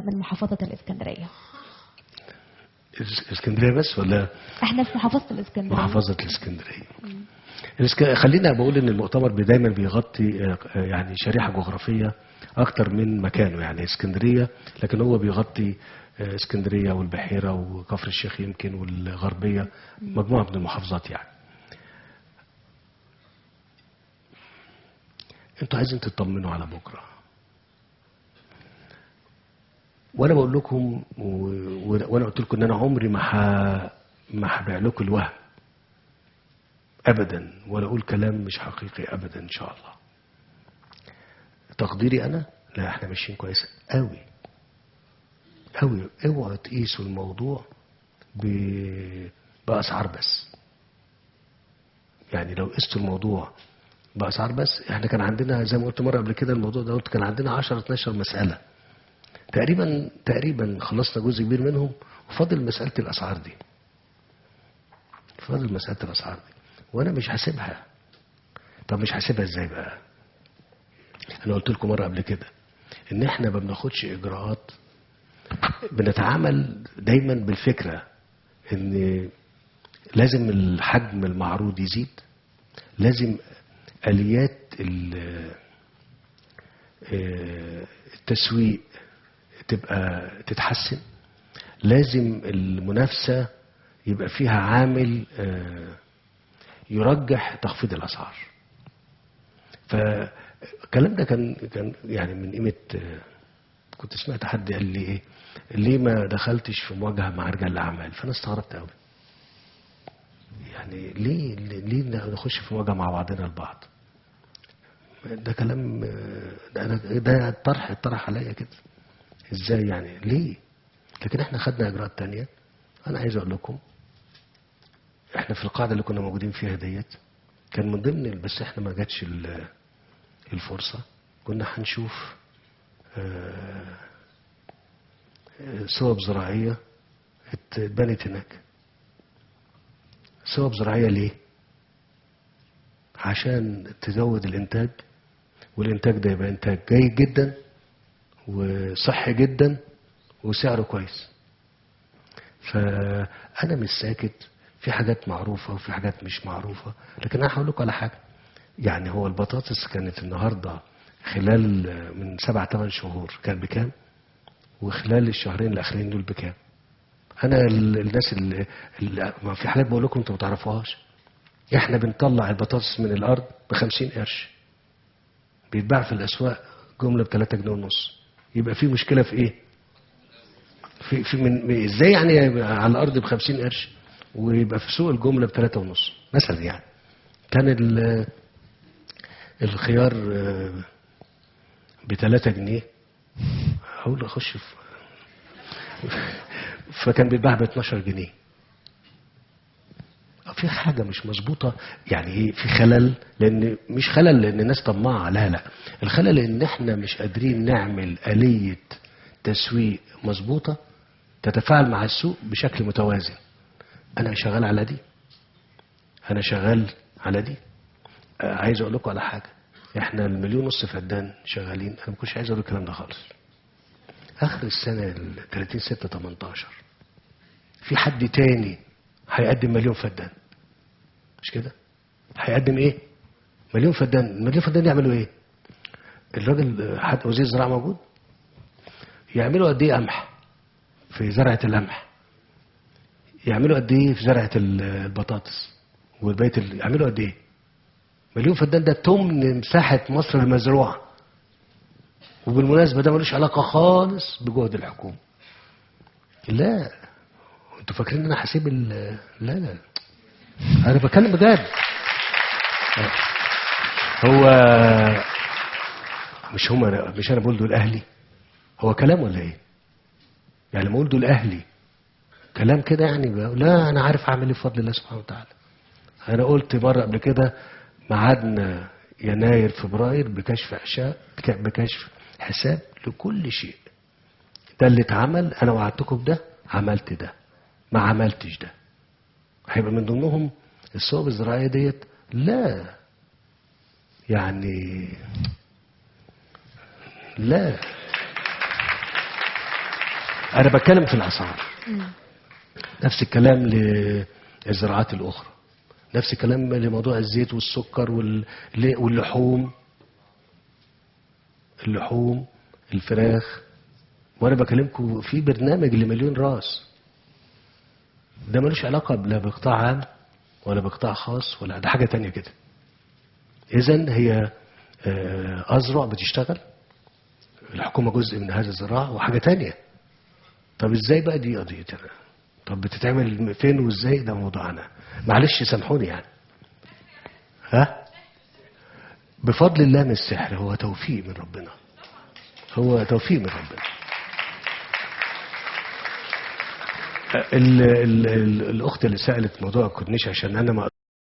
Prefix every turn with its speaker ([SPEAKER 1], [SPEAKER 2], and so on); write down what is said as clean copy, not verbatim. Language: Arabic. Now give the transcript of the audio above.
[SPEAKER 1] من محافظة الإسكندرية.
[SPEAKER 2] اسكندرية بس ولا؟
[SPEAKER 1] احنا في محافظة الإسكندرية.
[SPEAKER 2] محافظة الإسكندرية. خلينا بقول ان المؤتمر دايما بيغطي يعني شريحة جغرافية اكتر من مكانه، يعني اسكندرية، لكن هو بيغطي اسكندرية والبحيرة وكفر الشيخ يمكن والغربية، مجموعة من المحافظات يعني. انتوا عايزين تطمنوا على بكرة، وانا بقول لكم وانا قلت لكم ان انا عمري ما هبيع لكم الوهم ابدا، ولا اقول كلام مش حقيقي ابدا ان شاء الله. تقديري انا، لا احنا ماشيين كويس قوي قوي. اوعوا تقيسوا الموضوع باسعار بس. يعني لو قستوا الموضوع باسعار بس، احنا كان عندنا زي ما قلت مره قبل كده الموضوع ده، قلت كان عندنا 10 12 مساله تقريبا خلصنا جزء كبير منهم، وفاضل مساله الاسعار دي. وانا مش هسيبها. طب مش هسيبها ازاي بقى؟ انا قلت لكم مره قبل كده ان احنا ما بناخدش اجراءات، بنتعامل دايما بالفكره ان لازم الحجم المعروض يزيد، لازم اليات التسويق تبقى تتحسن، لازم المنافسه يبقى فيها عامل يرجح تخفيض الاسعار. فالكلام ده كان يعني من قيمه، كنت سمعت حد قال لي ايه، ليه ما دخلتش في مواجهه مع رجال الاعمال؟ فانا استغربت قوي. يعني ليه نخش في مواجهه مع بعضنا البعض؟ ده كلام، ده طرح عليا كده ازاي يعني؟ ليه؟ لكن احنا خدنا اجراءات تانية. انا عايز اقول لكم احنا في القاعده اللي كنا موجودين فيها ديت كان من ضمن، بس احنا ما جاتش الفرصه، كنا هنشوف صوب زراعيه اتبنت هناك. صوب زراعيه ليه؟ عشان تزود الانتاج، والانتاج ده يبقى انتاج جيد جدا وصحي جدا وسعره كويس. فانا مش ساكت، في حاجات معروفه وفي حاجات مش معروفه، لكن انا هقول لكم على حاجه. يعني هو البطاطس كانت النهارده خلال من 7-8 شهور كان بكام، وخلال الشهرين الاخرين دول بكام؟ انا الناس اللي ما في حاجات بقول لكم انتوا ما تعرفوهاش. احنا بنطلع البطاطس من الارض ب50 قرش، بيتباع في الاسواق جمله ب3 جنيه ونص. يبقى في مشكله في ايه؟ في من ازاي يعني على الارض ب50 قرش ويبقى في سوق الجمله ب3 ونص مثلا؟ يعني كان الخيار ب3 جنيه، اقول اخش فكان بيتباع ب12 جنيه. في حاجة مش مظبوطة. يعني ايه؟ في خلل، لان مش خلل لان الناس طماعة، لا، الخلل ان احنا مش قادرين نعمل آلية تسويق مظبوطة تتفاعل مع السوق بشكل متوازن. انا شغال على دي. عايز اقول لكم على حاجة. احنا 1.5 مليون فدان شغالين. انا ما كنتش عايز اقول الكلام ده خالص. اخر السنة 30/6/18 في حد تاني هيقدم 1 مليون فدان، مش كده؟ هيقدم ايه؟ 1 مليون فدان. 1 مليون فدان يعملوا ايه؟ الراجل حد وزير الزراعة موجود؟ يعملوا قد ايه قمح في زرعة القمح؟ يعملوا قد ايه في زرعة البطاطس والبيت يعملوا قد ايه؟ 1 مليون فدان ده تمن مساحة مصر المزروعة. وبالمناسبة ده ملوش علاقة خالص بجهد الحكومة. لا، انتوا فاكرين ان انا هسيب لا انا بتكلم بجد. هو مش انا بقول دول اهلي؟ هو كلام ولا ايه؟ يعني لما اقول دول اهلي كلام كده يعني لا، انا عارف اعمل ايه بفضل الله سبحانه وتعالى. انا قلت مره قبل كده ميعادنا يناير فبراير بكشف حساب لكل شيء. ده اللي اتعمل، انا وعدتكم بده، عملت ده، ما عملتش ده. هيبقى من ضمنهم الصوب الزراعيه ديت؟ لا يعني لا. انا بتكلم في الاسعار. نفس الكلام للزراعات الاخرى، نفس الكلام لموضوع الزيت والسكر واللحوم، الفراخ. وانا بكلمكم في برنامج لمليون راس، ده ملوش علاقه لا بقطاع عام ولا بقطاع خاص ولا ده حاجه تانية كده. اذن هي أزرع بتشتغل، الحكومة جزء من هذا الزراعة وحاجة تانية. طب ازاي بقى دي قضيتنا؟ طب بتتعمل فين وازاي؟ ده موضوعنا، معلش سامحوني يعني. ها؟ بفضل الله من السحر، هو توفيق من ربنا، هو توفيق من ربنا. الأخت اللي سألت موضوع الكورنيش، عشان أنا ما